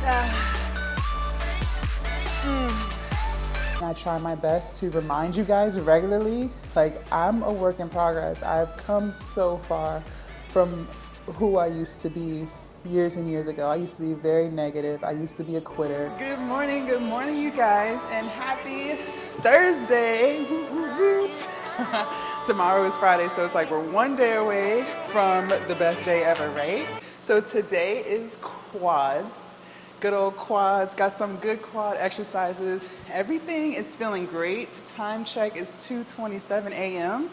I try my best to remind you guys regularly, like, I'm a work in progress. I've come so far from who I used to be years and years ago. I used to be very negative. I used to be a quitter. Good morning, you guys, and happy Thursday. Woot, woot, woot. Tomorrow is Friday, so it's like we're one day away from the best day ever, right? So today is quads. Good old quads, got some good quad exercises. Everything is feeling great. Time check is 2:27 a.m.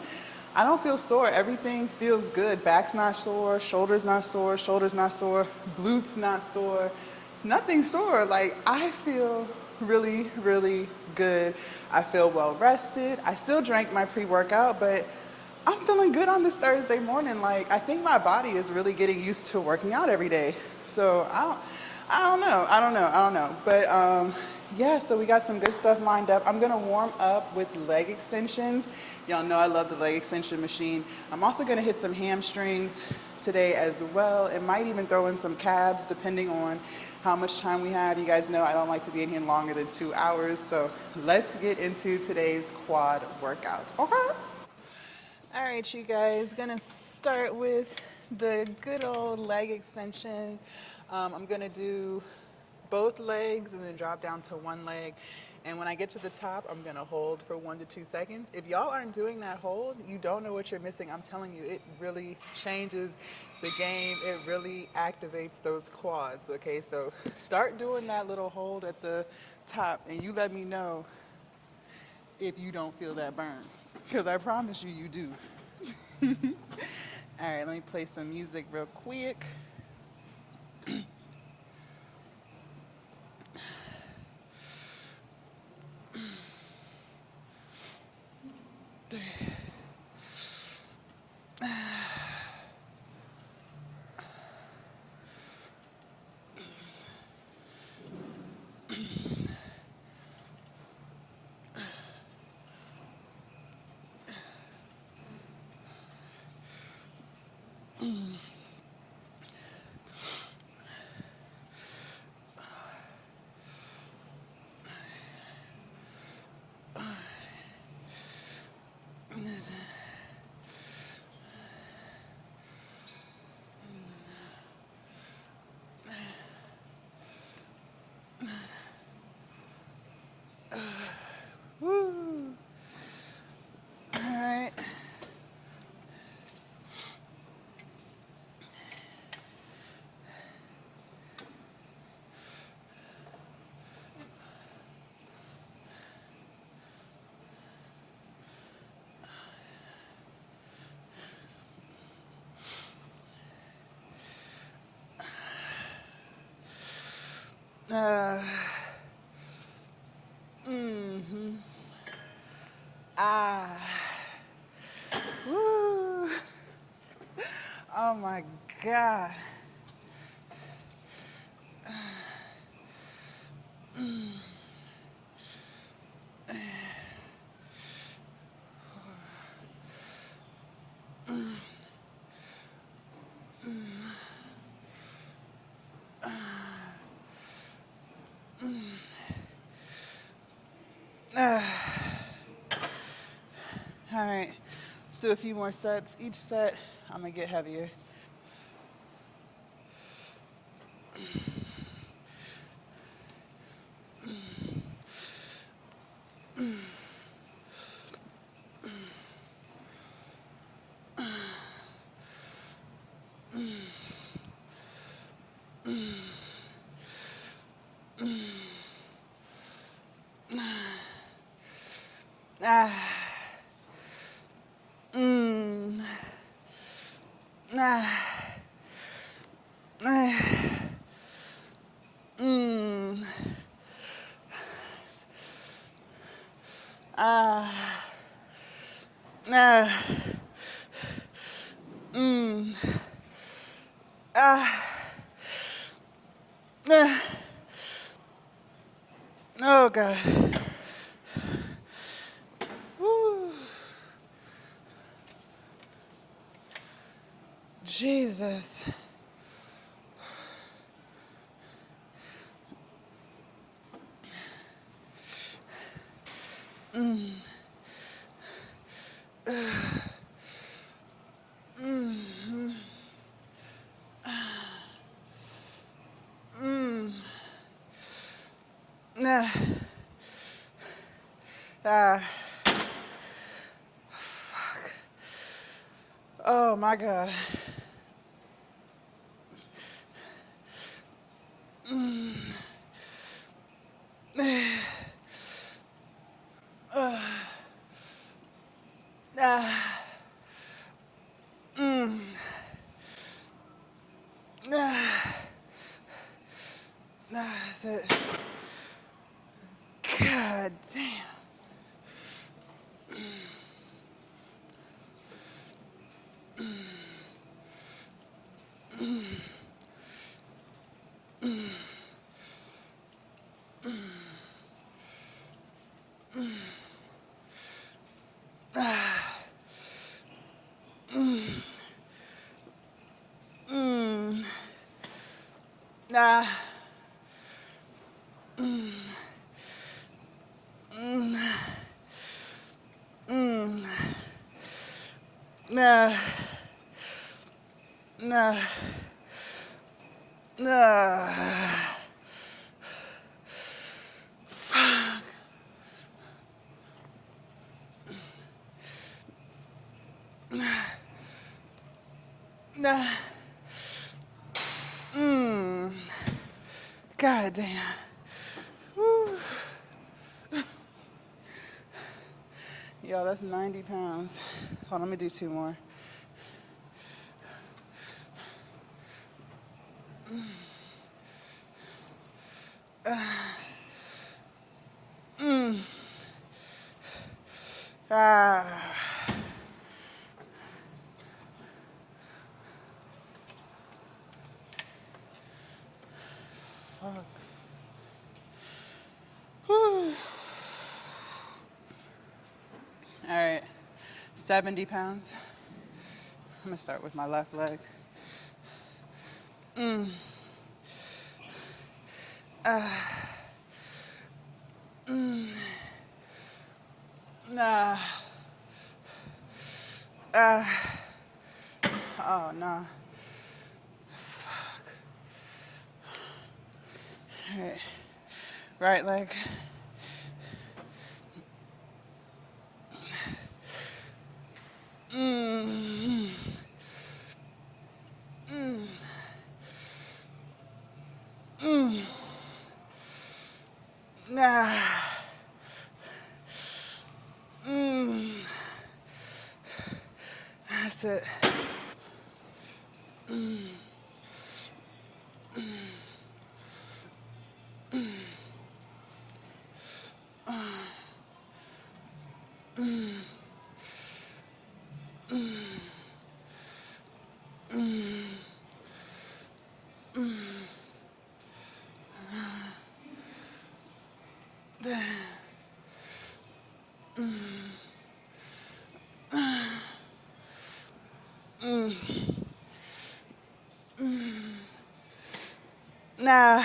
I don't feel sore. Everything feels good. Back's not sore, shoulders not sore, glutes not sore. Nothing sore. Like, I feel really, really good. I feel well rested. I still drank my pre-workout, but I'm feeling good on this Thursday morning. Like, I think my body is really getting used to working out every day. So I don't know. But yeah, so we got some good stuff lined up. I'm gonna warm up with leg extensions. Y'all know I love the leg extension machine. I'm also gonna hit some hamstrings today as well. It might even throw in some calves depending on how much time we have. You guys know I don't like to be in here longer than 2 hours. So let's get into today's quad workout. Okay. All right, you guys, gonna start with the good old leg extension. I'm gonna do both legs and then drop down to one leg. And when I get to the top, I'm gonna hold for 1 to 2 seconds. If y'all aren't doing that hold, you don't know what you're missing. I'm telling you, it really changes the game. It really activates those quads, okay? So start doing that little hold at the top and you let me know if you don't feel that burn, because I promise you, you do. All right, let me play some music real quick. Woo. All right. Ah. Woo. Oh my God. All right, let's do a few more sets. Each set, I'm gonna get heavier. Ah. Ah. Ah. Ah. Ah. Ah. Oh God. Woo. Jesus. Ah. Ah. Fuck. Oh my God. Ah. That's it. God damn. Nah. Nah. Nah. Nah. Fuck. Nah. God damn. Woo. Yo, that's 90 pounds. Hold on, let me do 2 more. Ah. Fuck. Whew. All right, 70 pounds. I'm gonna start with my left leg. Nah. Oh, no. Fuck. All right, right leg. Nah. That's it. Nah.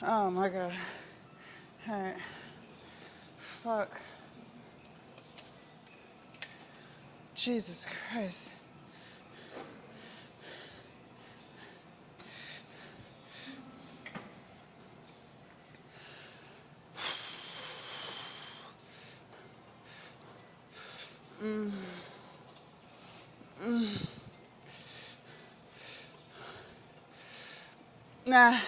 Oh my God. All right. Fuck. Jesus Christ. Nah.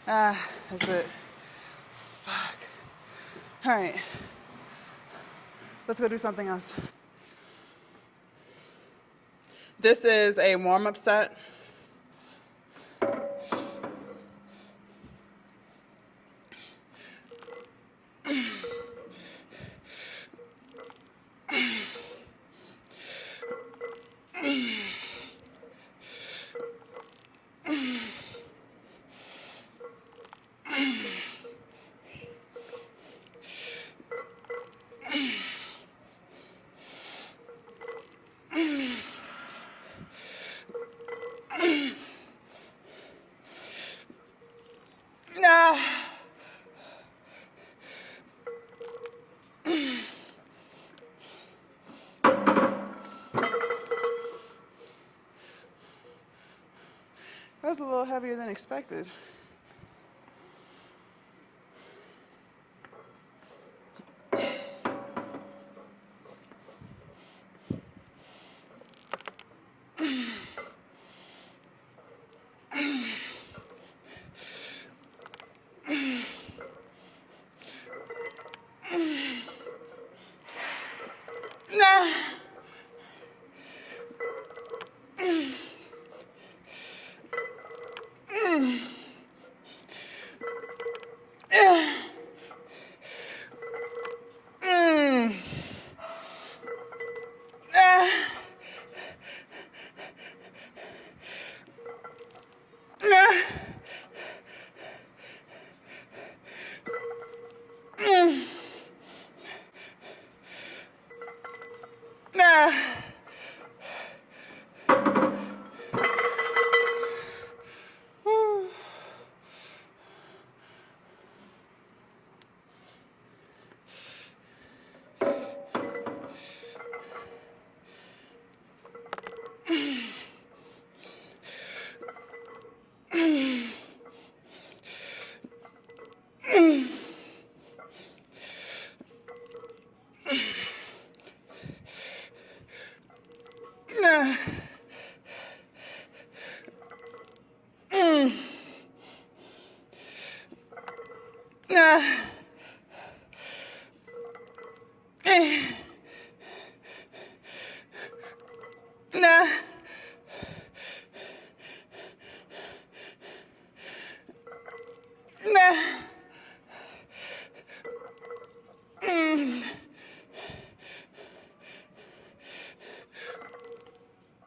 Nah. That's it. Fuck. All right. Let's go do something else. This is a warm-up set. was a little heavier than expected.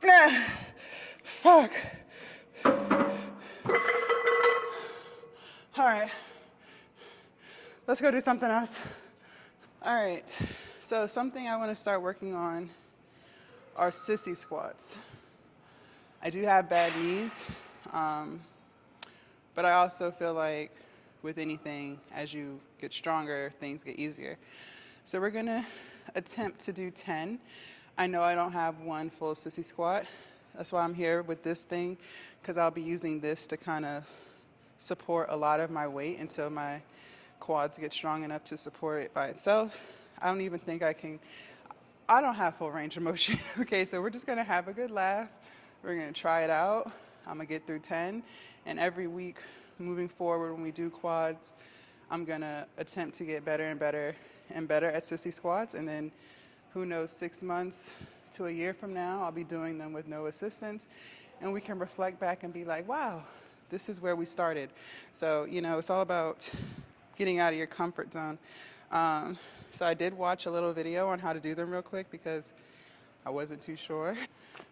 Nah. Fuck. All right. Let's go do something else. All right. So something I want to start working on are sissy squats. I do have bad knees, but I also feel like with anything, as you get stronger, things get easier. So we're gonna attempt to do 10. I know I don't have one full sissy squat. That's why I'm here with this thing, because I'll be using this to kind of support a lot of my weight until my quads get strong enough to support it by itself. I don't even think I don't have full range of motion. Okay, so we're just gonna have a good laugh. We're gonna try it out. I'm gonna get through 10, and every week moving forward when we do quads, I'm gonna attempt to get better and better and better at sissy squats, and then who knows, 6 months to a year from now, I'll be doing them with no assistance, and we can reflect back and be like, wow, this is where we started. So, it's all about getting out of your comfort zone. So I did watch a little video on how to do them real quick because I wasn't too sure.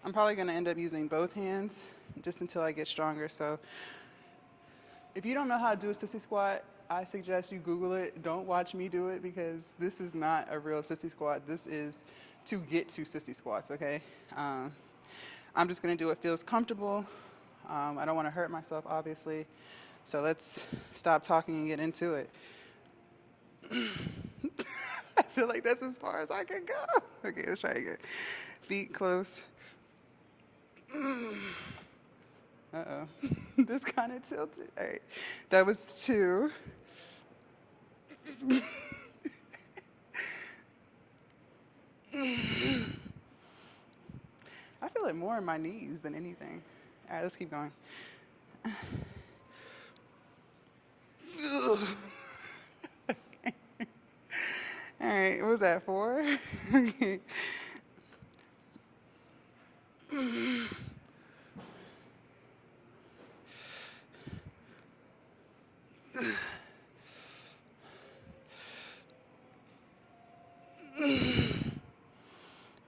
I'm probably gonna end up using both hands just until I get stronger. So if you don't know how to do a sissy squat, I suggest you Google it. Don't watch me do it because this is not a real sissy squat. This is to get to sissy squats, okay? I'm just gonna do what feels comfortable. I don't wanna hurt myself, obviously. So let's stop talking and get into it. I feel like that's as far as I can go. Okay, let's try again. Feet close. Uh-oh. This kind of tilted. All right. That was 2. I feel it more in my knees than anything. All right, let's keep going. Okay. All right, what was that, 4? Okay.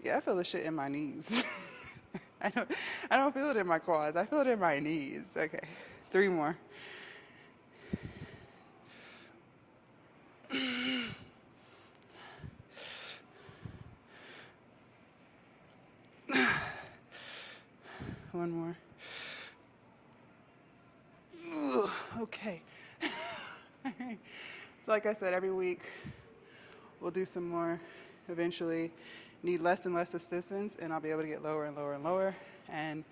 Yeah, I feel the shit in my knees. I don't feel it in my quads. I feel it in my knees. Okay, 3 more. One more. Ugh, okay. So like I said, every week we'll do some more. Eventually need less and less assistance, and I'll be able to get lower and lower and lower. And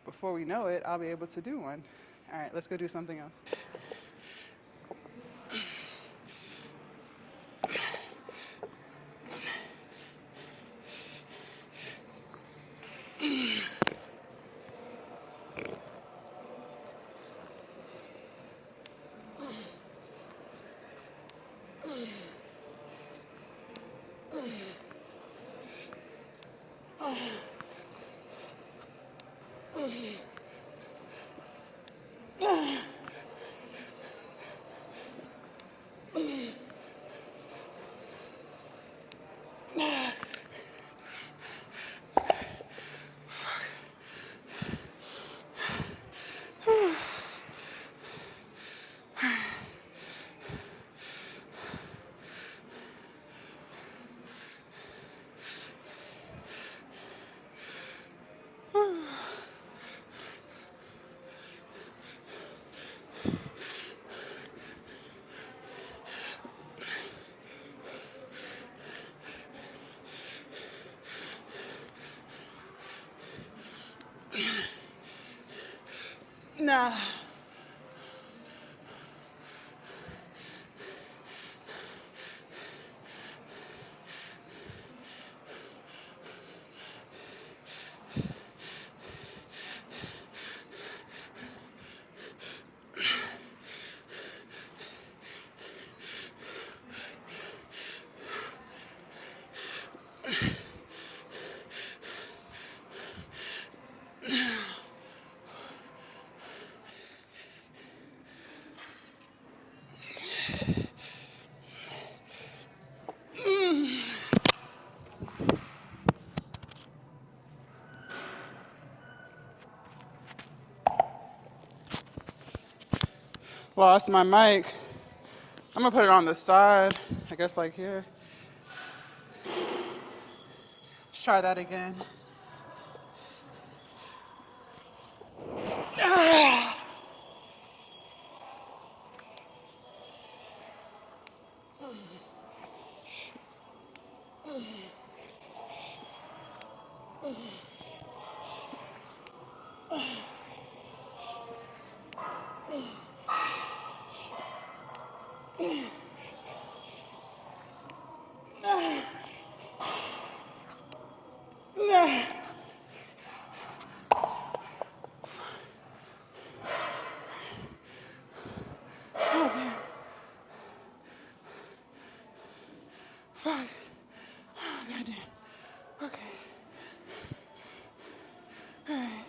before we know it, I'll be able to do one. All right, let's go do something else. Nah. Lost my mic. I'm gonna put it on the side, I guess like here. Let's try that again. Oh, damn. Fuck. Oh, goddamn. Okay. All right.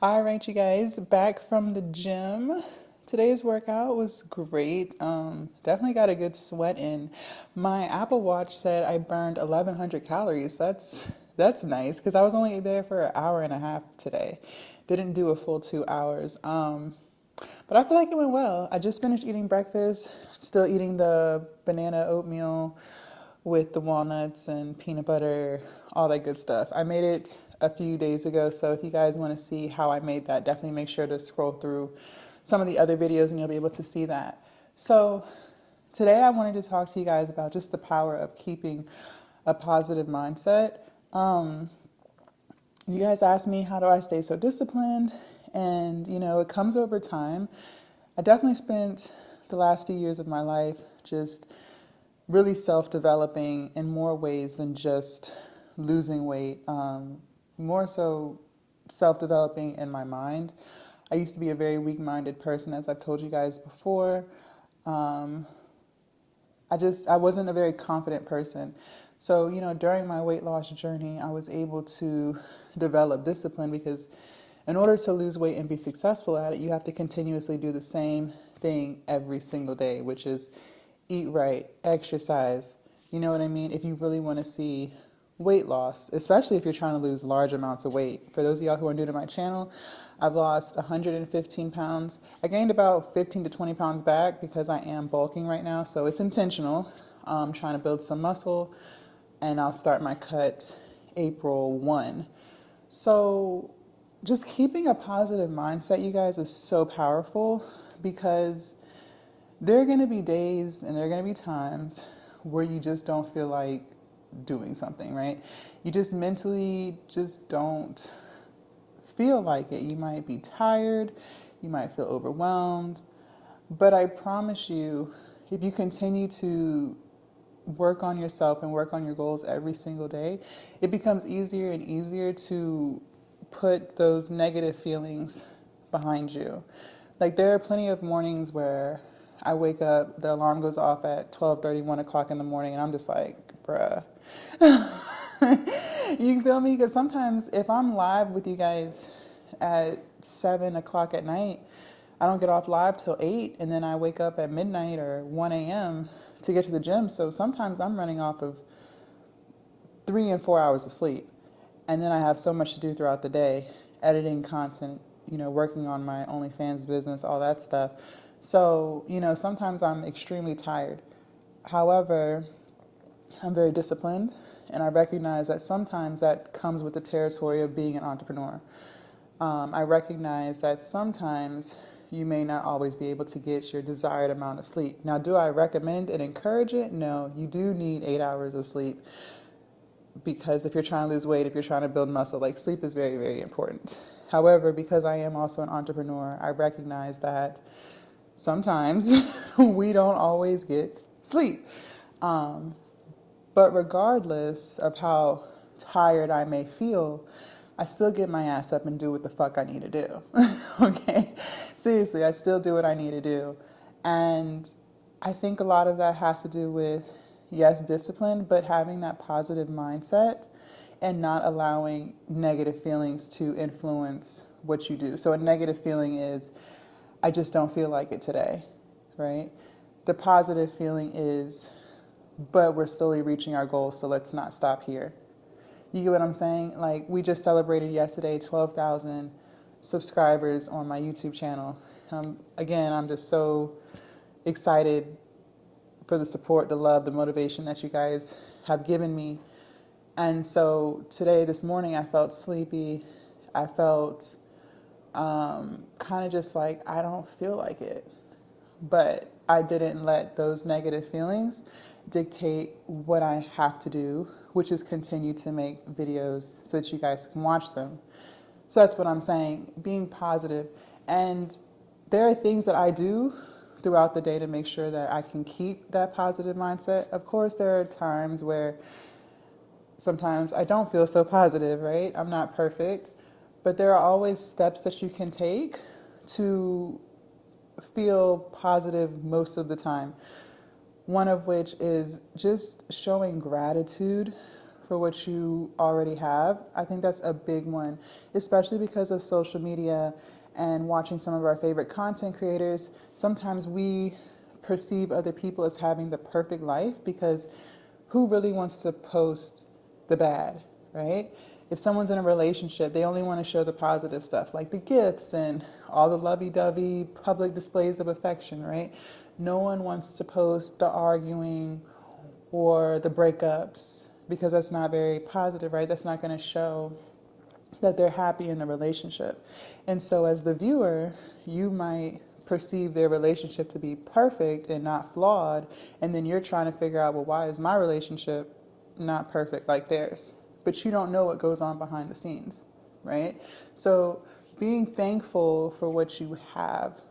All right, you guys, back from the gym. Today's workout was great. Definitely got a good sweat in. My Apple Watch said I burned 1,100 calories. That's nice because I was only there for an hour and a half today. Didn't do a full 2 hours. But I feel like it went well. I just finished eating breakfast. Still eating the banana oatmeal with the walnuts and peanut butter, all that good stuff. I made it a few days ago, so if you guys want to see how I made that, definitely make sure to scroll through some of the other videos and you'll be able to see that. So today I wanted to talk to you guys about just the power of keeping a positive mindset. You guys asked me, how do I stay so disciplined? And, it comes over time. I definitely spent the last few years of my life just really self-developing in more ways than just losing weight, more so self-developing in my mind. I used to be a very weak-minded person, as I've told you guys before. Um, I wasn't a very confident person. So, during my weight loss journey, I was able to develop discipline because in order to lose weight and be successful at it, you have to continuously do the same thing every single day, which is eat right, exercise. You know what I mean? If you really want to see weight loss, especially if you're trying to lose large amounts of weight. For those of y'all who are new to my channel, I've lost 115 pounds. I gained about 15 to 20 pounds back because I am bulking right now, so it's intentional. I'm trying to build some muscle, and I'll start my cut April 1. So just keeping a positive mindset, you guys, is so powerful because there are going to be days and there are going to be times where you just don't feel like doing something, right? You just mentally just don't feel like it. You might be tired, you might feel overwhelmed, but I promise you, if you continue to work on yourself and work on your goals every single day, it becomes easier and easier to put those negative feelings behind you. Like, there are plenty of mornings where I wake up, the alarm goes off at 12:30, 1 o'clock in the morning, and I'm just like, bruh. You feel me? Because sometimes if I'm live with you guys at 7 o'clock at night, I don't get off live till 8, and then I wake up at midnight or 1 a.m. to get to the gym. So sometimes I'm running off of 3 and 4 hours of sleep. And then I have so much to do throughout the day, editing content, working on my OnlyFans business, all that stuff. So, sometimes I'm extremely tired. However, I'm very disciplined, and I recognize that sometimes that comes with the territory of being an entrepreneur. I recognize that sometimes you may not always be able to get your desired amount of sleep. Now, do I recommend and encourage it? No, you do need 8 hours of sleep because if you're trying to lose weight, if you're trying to build muscle, like, sleep is very, very important. However, because I am also an entrepreneur, I recognize that sometimes we don't always get sleep. But regardless of how tired I may feel, I still get my ass up and do what the fuck I need to do. Okay? Seriously, I still do what I need to do. And I think a lot of that has to do with, yes, discipline, but having that positive mindset and not allowing negative feelings to influence what you do. So a negative feeling is, I just don't feel like it today, right? The positive feeling is, but we're slowly reaching our goals, so let's not stop here. You get what I'm saying? Like, we just celebrated yesterday 12,000 subscribers on my YouTube channel. Again, I'm just so excited for the support, the love, the motivation that you guys have given me. And so today, this morning, I felt sleepy. I felt kind of just like, I don't feel like it. But I didn't let those negative feelings dictate what I have to do, which is continue to make videos so that you guys can watch them. So that's what I'm saying, being positive. And there are things that I do throughout the day to make sure that I can keep that positive mindset. Of course, there are times where sometimes I don't feel so positive, right? I'm not perfect. But there are always steps that you can take to feel positive most of the time. One of which is just showing gratitude for what you already have. I think that's a big one, especially because of social media and watching some of our favorite content creators. Sometimes we perceive other people as having the perfect life because who really wants to post the bad, right? If someone's in a relationship, they only want to show the positive stuff, like the gifts and all the lovey-dovey public displays of affection, right? No one wants to post the arguing or the breakups because that's not very positive, right? That's not going to show that they're happy in the relationship. And so as the viewer, you might perceive their relationship to be perfect and not flawed, and then you're trying to figure out, well, why is my relationship not perfect like theirs? But you don't know what goes on behind the scenes, right? So being thankful for what you have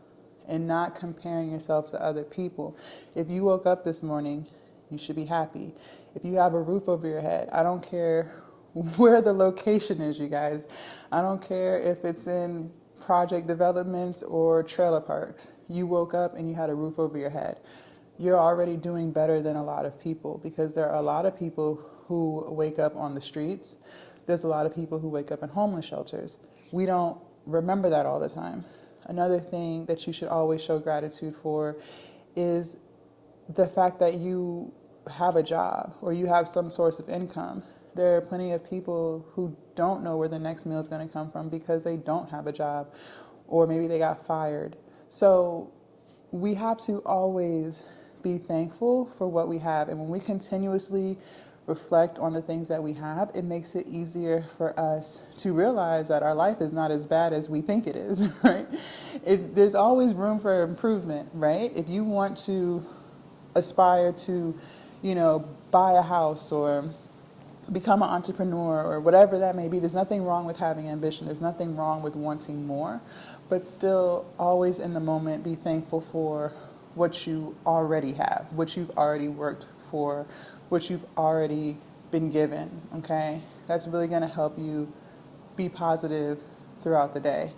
and not comparing yourself to other people. If you woke up this morning, you should be happy. If you have a roof over your head, I don't care where the location is, you guys. I don't care if it's in project developments or trailer parks. You woke up and you had a roof over your head. You're already doing better than a lot of people, because there are a lot of people who wake up on the streets. There's a lot of people who wake up in homeless shelters. We don't remember that all the time. Another thing that you should always show gratitude for is the fact that you have a job or you have some source of income. There are plenty of people who don't know where the next meal is going to come from because they don't have a job, or maybe they got fired. So we have to always be thankful for what we have. And when we continuously reflect on the things that we have, it makes it easier for us to realize that our life is not as bad as we think it is, right? There's always room for improvement, right? If you want to aspire to, buy a house or become an entrepreneur or whatever that may be, there's nothing wrong with having ambition. There's nothing wrong with wanting more, but still always in the moment be thankful for what you already have, what you've already worked for, what you've already been given, okay? That's really going to help you be positive throughout the day.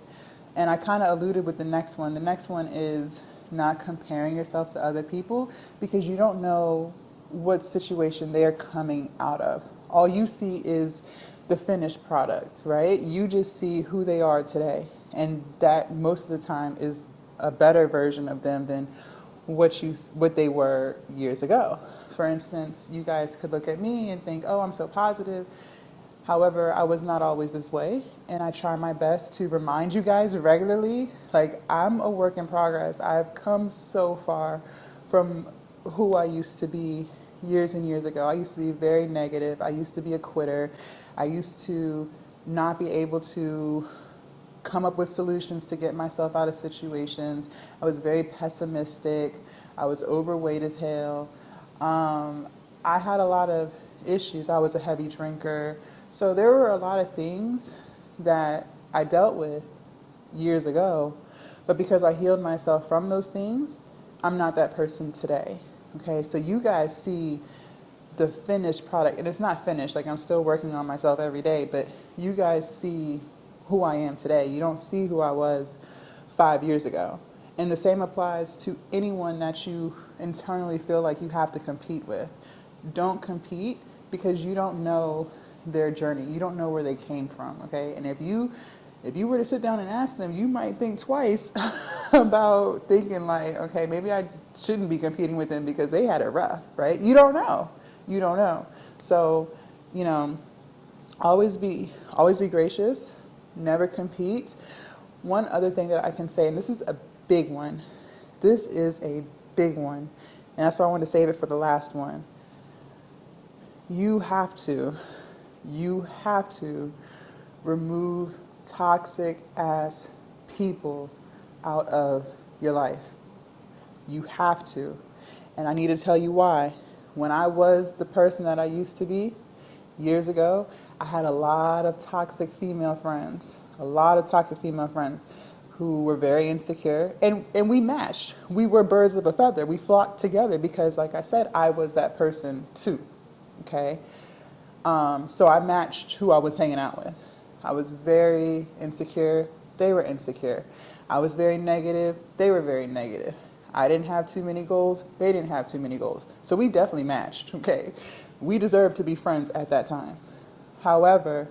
And I kind of alluded with the next one. The next one is not comparing yourself to other people, because you don't know what situation they're coming out of. All you see is the finished product, right? You just see who they are today, and that most of the time is a better version of them than what they were years ago. For instance, you guys could look at me and think, oh, I'm so positive. However, I was not always this way, and I try my best to remind you guys regularly, like, I'm a work in progress. I've come so far from who I used to be years and years ago. I used to be very negative. I used to be a quitter. I used to not be able to come up with solutions to get myself out of situations. I was very pessimistic. I was overweight as hell. I had a lot of issues. I was a heavy drinker. So there were a lot of things that I dealt with years ago, but because I healed myself from those things, I'm not that person today. Okay, so you guys see the finished product, and it's not finished, like I'm still working on myself every day, but you guys see who I am today. You don't see who I was 5 years ago. And the same applies to anyone that you internally feel like you have to compete with. Don't compete, because you don't know their journey. You don't know where they came from, okay? And if you were to sit down and ask them, you might think twice about thinking like, okay, maybe I shouldn't be competing with them because they had it rough, right? You don't know. You don't know. So, always be gracious, never compete. One other thing that I can say, and this is a big one. This is a big one. And that's why I want to save it for the last one. You have to remove toxic ass people out of your life. You have to. And I need to tell you why. When I was the person that I used to be years ago, I had a lot of toxic female friends who were very insecure, and we matched. We were birds of a feather. We flocked together because, like I said, I was that person too, okay? So I matched who I was hanging out with. I was very insecure. They were insecure. I was very negative. They were very negative. I didn't have too many goals. They didn't have too many goals. So we definitely matched, okay? We deserved to be friends at that time. However,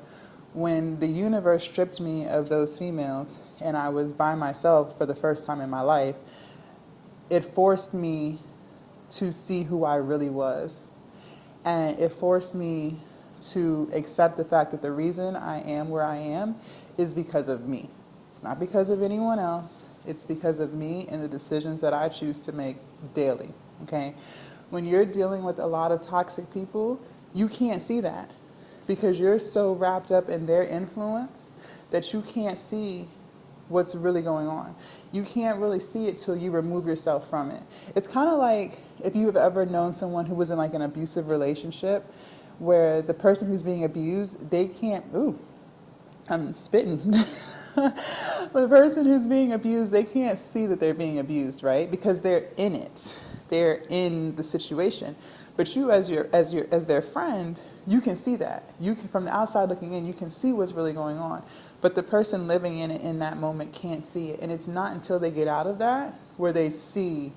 when the universe stripped me of those females and I was by myself for the first time in my life, it forced me to see who I really was. And it forced me to accept the fact that the reason I am where I am is because of me. It's not because of anyone else. It's because of me and the decisions that I choose to make daily, okay? When you're dealing with a lot of toxic people, you can't see that because you're so wrapped up in their influence that you can't see what's really going on. You can't really see it till you remove yourself from it. It's kind of like if you've ever known someone who was in like an abusive relationship where the person who's being abused, they can't, I'm spitting. But the person who's being abused, they can't see that they're being abused, right? Because they're in it. They're in the situation. But you as their friend, you can see that. You can, from the outside looking in, you can see what's really going on. But the person living in it in that moment can't see it. And it's not until they get out of that where they see,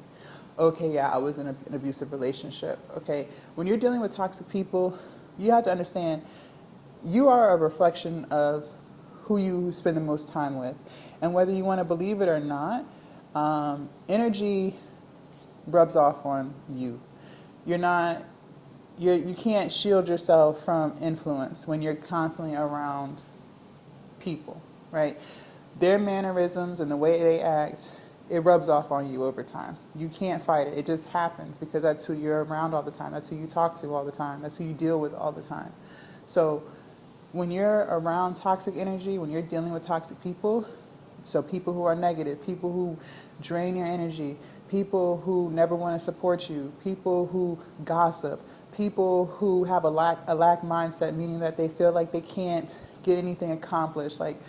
okay, yeah, I was in an abusive relationship. Okay. When you're dealing with toxic people, you have to understand you are a reflection of who you spend the most time with. And whether you want to believe it or not, energy rubs off on you. You're not, you can't shield yourself from influence when you're constantly around people, right? Their mannerisms and the way they act, it rubs off on you over time. You can't fight it. It just happens because that's who you're around all the time. That's who you talk to all the time. That's who you deal with all the time. So when you're around toxic energy, when you're dealing with toxic people, so people who are negative, people who drain your energy, people who never want to support you, people who gossip, people who have a lack mindset, meaning that they feel like they can't get anything accomplished. Like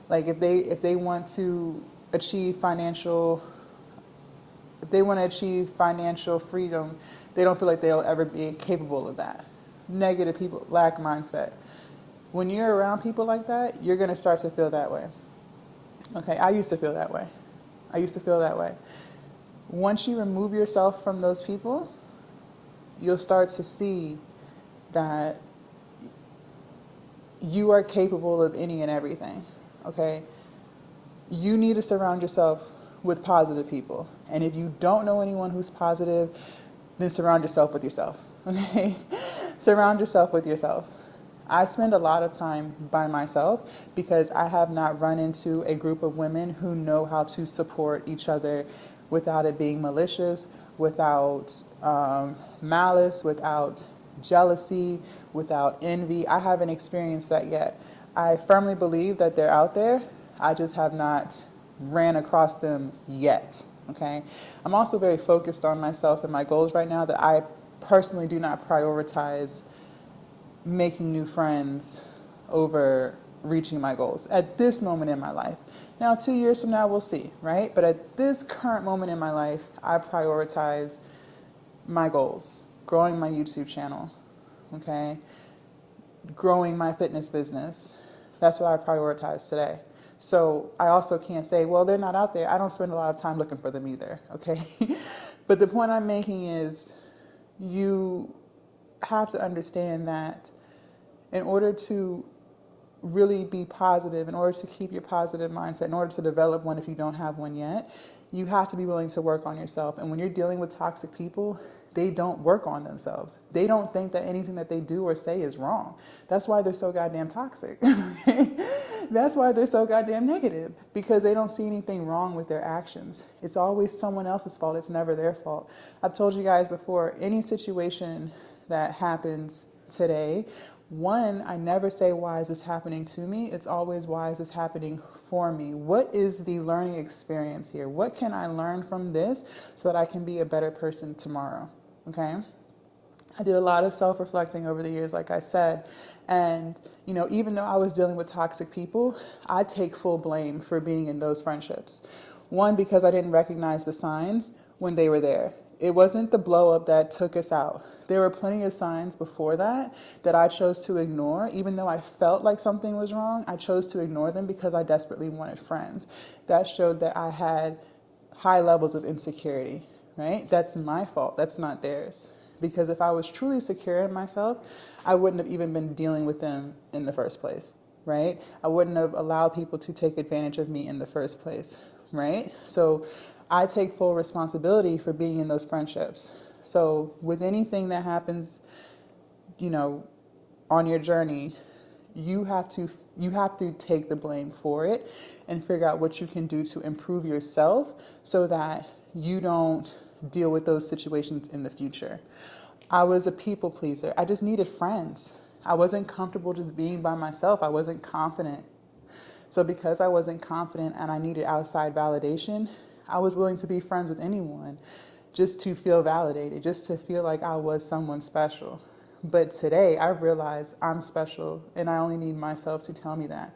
if they want to achieve financial freedom, they don't feel like they'll ever be capable of that. Negative people, lack mindset. When you're around people like that, you're going to start to feel that way. Okay, I used to feel that way. Once you remove yourself from those people, you'll start to see that you are capable of any and everything. Okay? You need to surround yourself with positive people. And if you don't know anyone who's positive, then surround yourself with yourself. Okay? Surround yourself with yourself. I spend a lot of time by myself because I have not run into a group of women who know how to support each other without it being malicious, without malice, without jealousy, without envy. I haven't experienced that yet. I firmly believe that they're out there. I just have not ran across them yet. Okay? I'm also very focused on myself and my goals right now that I personally do not prioritize making new friends over reaching my goals at this moment in my life. Now, 2 years from now, we'll see, right? But at this current moment in my life, I prioritize my goals, growing my YouTube channel, okay? Growing my fitness business. That's what I prioritize today. So I also can't say, well, they're not out there. I don't spend a lot of time looking for them either, okay? But the point I'm making is you have to understand that in order to really be positive, in order to keep your positive mindset, in order to develop one if you don't have one yet, you have to be willing to work on yourself. And when you're dealing with toxic people, they don't work on themselves. They don't think that anything that they do or say is wrong. That's why they're so goddamn toxic. That's why they're so goddamn negative, because they don't see anything wrong with their actions. It's always someone else's fault. It's never their fault. I've told you guys before, any situation that happens today, one, I never say, why is this happening to me? It's always, why is this happening for me? What is the learning experience here? What can I learn from this so that I can be a better person tomorrow? Okay? I did a lot of self-reflecting over the years, like I said. And, you know, even though I was dealing with toxic people, I take full blame for being in those friendships. One, because I didn't recognize the signs when they were there. It wasn't the blow up that took us out. There were plenty of signs before that I chose to ignore. Even though I felt like something was wrong, I chose to ignore them because I desperately wanted friends. That showed that I had high levels of insecurity, right? That's my fault. That's not theirs. Because if I was truly secure in myself, I wouldn't have even been dealing with them in the first place, right? I wouldn't have allowed people to take advantage of me in the first place, right? So I take full responsibility for being in those friendships. So with anything that happens, you know, on your journey, you have to take the blame for it and figure out what you can do to improve yourself so that you don't deal with those situations in the future. I was a people pleaser. I just needed friends. I wasn't comfortable just being by myself. I wasn't confident. So because I wasn't confident and I needed outside validation, I was willing to be friends with anyone just to feel validated, just to feel like I was someone special. But today I realize I'm special and I only need myself to tell me that.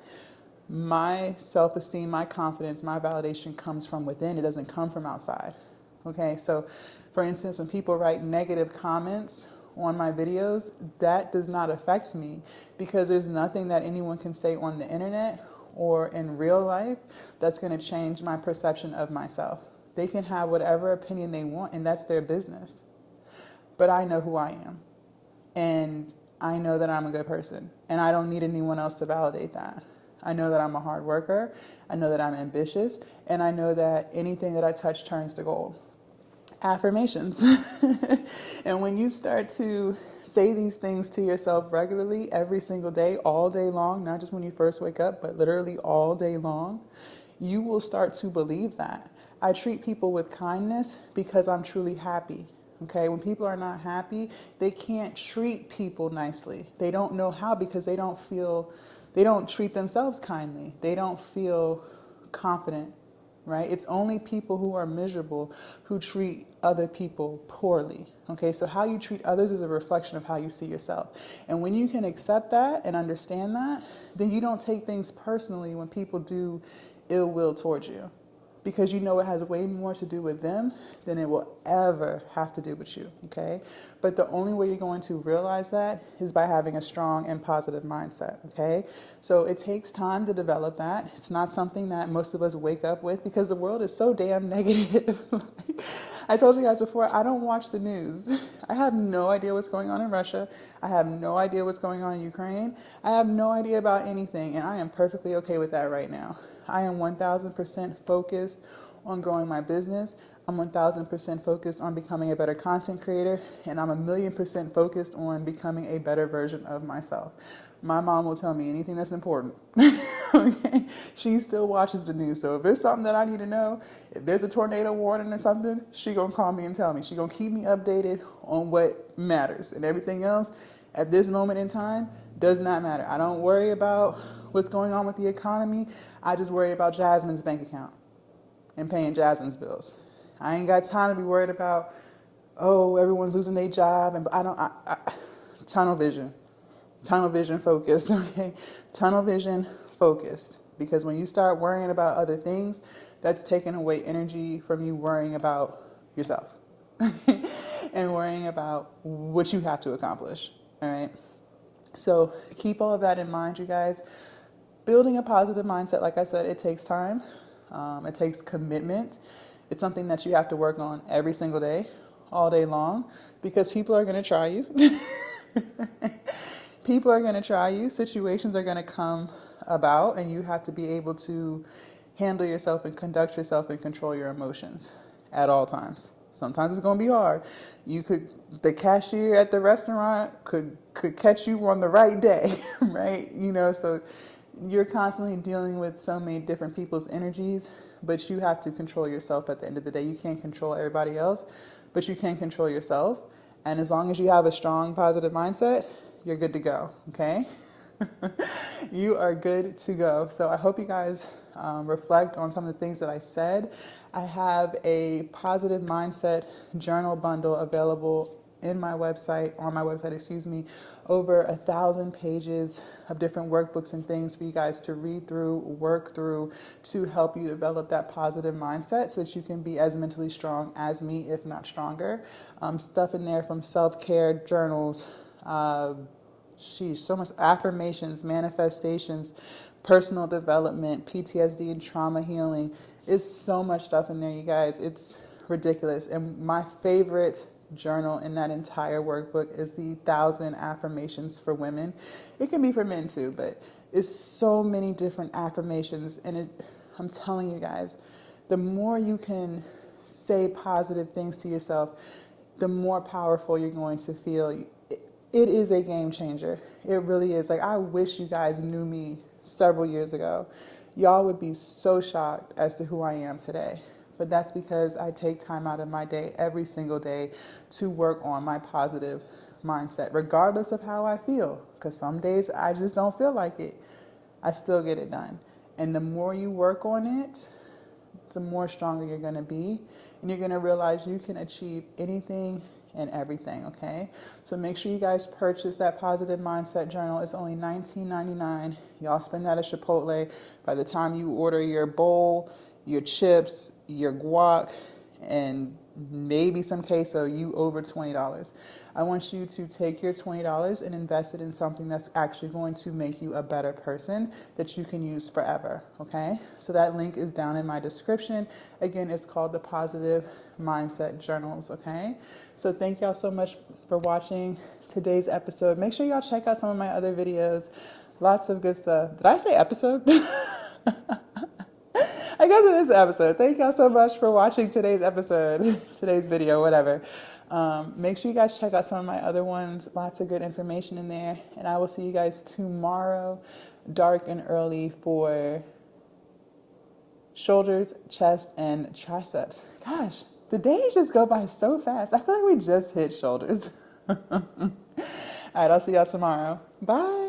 My self-esteem, my confidence, my validation comes from within. It doesn't come from outside. Okay, so for instance, when people write negative comments on my videos, that does not affect me because there's nothing that anyone can say on the internet or in real life that's going to change my perception of myself. They can have whatever opinion they want, and that's their business. But I know who I am, and I know that I'm a good person, and I don't need anyone else to validate that. I know that I'm a hard worker, I know that I'm ambitious, and I know that anything that I touch turns to gold. Affirmations. And when you start to say these things to yourself regularly, every single day, all day long, not just when you first wake up, but literally all day long, you will start to believe that. I treat people with kindness because I'm truly happy. Okay, when people are not happy, they can't treat people nicely. They don't know how because they don't treat themselves kindly. They don't feel confident, right? It's only people who are miserable who treat other people poorly. Okay, so how you treat others is a reflection of how you see yourself. And when you can accept that and understand that, then you don't take things personally when people do ill will towards you, because you know it has way more to do with them than it will ever have to do with you, okay? But the only way you're going to realize that is by having a strong and positive mindset, okay? So it takes time to develop that. It's not something that most of us wake up with because the world is so damn negative. I told you guys before, I don't watch the news. I have no idea what's going on in Russia. I have no idea what's going on in Ukraine. I have no idea about anything, and I am perfectly okay with that right now. I am 1000% focused on growing my business. I'm 1000% focused on becoming a better content creator, and I'm 1,000,000% focused on becoming a better version of myself. My mom will tell me anything that's important. Okay? She still watches the news, so if there's something that I need to know, if there's a tornado warning or something, she gonna call me and tell me. She gonna keep me updated on what matters, and everything else at this moment in time does not matter. I don't worry about what's going on with the economy. I just worry about Jasmine's bank account and paying Jasmine's bills. I ain't got time to be worried about, oh, everyone's losing their job, and tunnel vision focused, okay? Tunnel vision focused. Because when you start worrying about other things, that's taking away energy from you worrying about yourself and worrying about what you have to accomplish, all right? So keep all of that in mind, you guys. Building a positive mindset, like I said, it takes time. It takes commitment. It's something that you have to work on every single day, all day long, because people are going to try you. People are going to try you. Situations are going to come about, and you have to be able to handle yourself and conduct yourself and control your emotions at all times. Sometimes it's going to be hard. The cashier at the restaurant could catch you on the right day, right? So you're constantly dealing with so many different people's energies, but you have to control yourself at the end of the day. You can't control everybody else, but you can control yourself. And as long as you have a strong, positive mindset, you're good to go, okay? You are good to go. So I hope you guys reflect on some of the things that I said. I have a positive mindset journal bundle available on my website, over 1,000 pages of different workbooks and things for you guys to read through, work through, to help you develop that positive mindset so that you can be as mentally strong as me, if not stronger. Stuff in there from self-care journals, so much affirmations, manifestations, personal development, PTSD and trauma healing. It's so much stuff in there, you guys. It's ridiculous. And my favorite journal in that entire workbook is the 1,000 affirmations for women. It can be for men too, but it's so many different affirmations. And I'm telling you guys, the more you can say positive things to yourself, the more powerful you're going to feel. It is a game changer. It really is. Like, I wish you guys knew me several years ago. Y'all would be so shocked as to who I am today. But that's because I take time out of my day every single day to work on my positive mindset, regardless of how I feel. Because some days I just don't feel like it. I still get it done. And the more you work on it, the more stronger you're going to be. And you're going to realize you can achieve anything and everything, okay? So make sure you guys purchase that Positive Mindset Journal. It's only $19.99. Y'all spend that at Chipotle. By the time you order your bowl, your chips, your guac, and maybe some queso, you over $20. I want you to take your $20 and invest it in something that's actually going to make you a better person that you can use forever, okay? So that link is down in my description. Again, it's called the Positive Mindset Journals, okay? So thank y'all so much for watching today's episode. Make sure y'all check out some of my other videos. Lots of good stuff. Did I say episode? I guess it is an episode. Thank y'all so much for watching today's episode, today's video, whatever. Make sure you guys check out some of my other ones. Lots of good information in there. And I will see you guys tomorrow, dark and early, for shoulders, chest, and triceps. Gosh, the days just go by so fast. I feel like we just hit shoulders. All right, I'll see y'all tomorrow. Bye.